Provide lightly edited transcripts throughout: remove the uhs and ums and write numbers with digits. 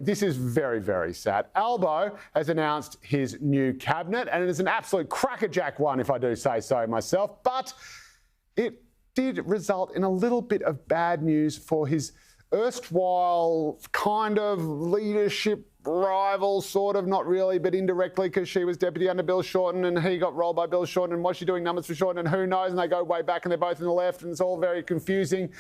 This is very, very sad. Albo has announced his new cabinet, and it is an absolute crackerjack one, if I do say so myself. But it did result in a little bit of bad news for his erstwhile kind of leadership rival, sort of, not really, but indirectly, because she was deputy under Bill Shorten and he got rolled by Bill Shorten, and was she doing numbers for Shorten, and who knows, and they go way back and they're both in the left, and it's all very confusing.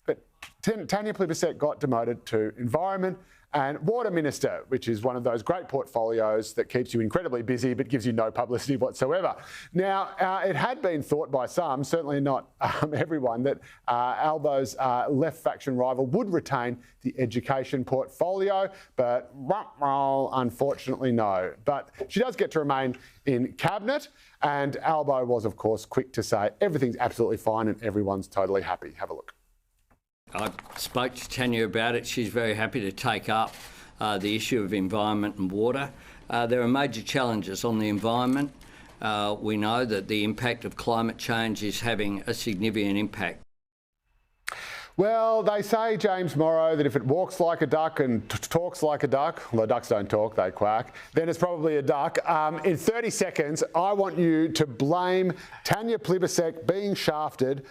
But Tanya Plibersek got demoted to Environment and Water Minister, which is one of those great portfolios that keeps you incredibly busy but gives you no publicity whatsoever. Now, it had been thought by some, certainly not everyone, that Albo's left faction rival would retain the education portfolio, but unfortunately no. But she does get to remain in cabinet, and Albo was, of course, quick to say everything's absolutely fine and everyone's totally happy. Have a look. I spoke to Tanya about it. She's very happy to take up the issue of environment and water. There are major challenges on the environment. We know that the impact of climate change is having a significant impact. Well, they say, James Morrow, that if it walks like a duck and talks like a duck, although ducks don't talk, they quack, then it's probably a duck. In 30 seconds, I want you to blame Tanya Plibersek being shafted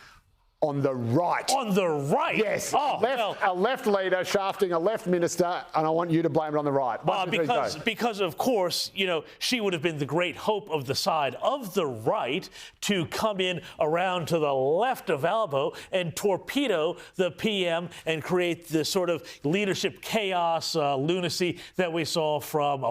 on the right. On the right? Yes. A left leader shafting a left minister, and I want you to blame it on the right. Because of course, you know, she would have been the great hope of the side of the right to come in around to the left of Albo and torpedo the PM and create the sort of leadership chaos, lunacy that we saw from,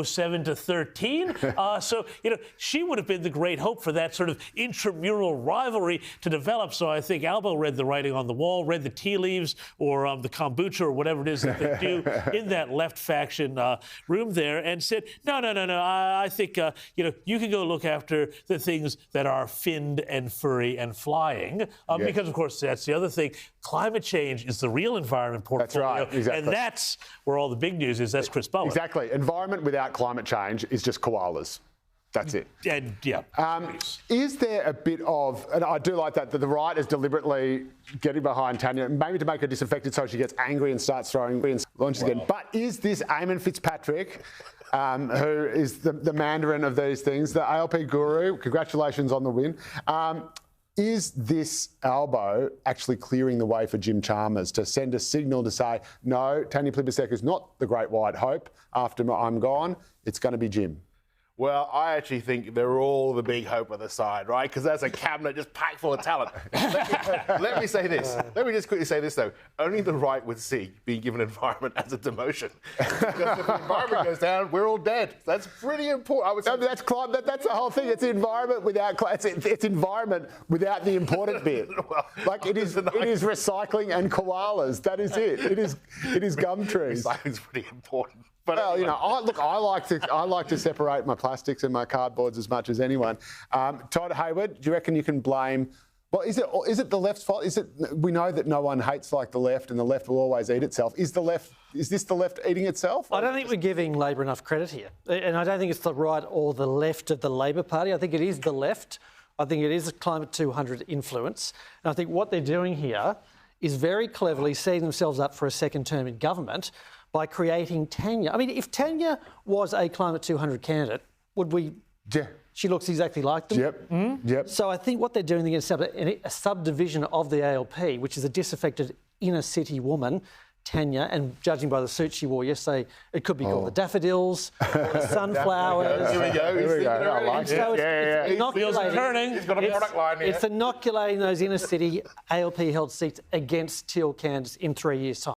07 to 13. So, you know, she would have been the great hope for that sort of intramural rivalry to develop. So I think Albo read the writing on the wall, read the tea leaves or the kombucha or whatever it is that they do in that left faction room there, and said, no, I think, you know, you can go look after the things that are finned and furry and flying. Yes. Because, of course, that's the other thing. Climate change is the real environment portfolio. That's right, exactly. And that's where all the big news is. That's Chris Bowen. Exactly. Environment without climate change is just koalas. That's it. And, yeah. Is there a bit of, and I do like that the right is deliberately getting behind Tanya, maybe to make her disaffected so she gets angry and starts throwing launches again. But is this Eamonn Fitzpatrick, who is the Mandarin of these things, the ALP guru, congratulations on the win, is this Albo actually clearing the way for Jim Chalmers to send a signal to say, no, Tanya Plibersek is not the great white hope after I'm gone, it's going to be Jim? Well, I actually think they're all the big hope of the side, right? Because that's a cabinet just packed full of talent. Let me say this. Let me just quickly say this, though. Only the right would see being given environment as a demotion. Because if the environment goes down, we're all dead. That's pretty important. I would say that's the whole thing. It's environment without it's environment without the important bit. Well, like it is recycling and koalas. That is it. It is gum trees. Recycling's pretty important. But well, you know, I like to separate my plastics and my cardboards as much as anyone. Todd Hayward, do you reckon you can blame? Well, is it the left's fault? We know that no one hates like the left, and the left will always eat itself. Is this the left eating itself? I don't think we're giving Labor enough credit here, and I don't think it's the right or the left of the Labor Party. I think it is the left. I think it is a Climate 200 influence, and I think what they're doing here is very cleverly setting themselves up for a second term in government by creating Tanya. I mean, if Tanya was a Climate 200 candidate, would we... Yeah. She looks exactly like them. Yep. Mm-hmm. Yep. So I think what they're doing, they're going to set up a subdivision of the ALP, which is a disaffected inner city woman, Tanya, and judging by the suit she wore yesterday, it could be called the daffodils, or the sunflowers. Here we go. I like so it. It's inoculating. Turning. He's got a product line here. It's inoculating those inner city ALP held seats against Teal candidates in 3 years' time.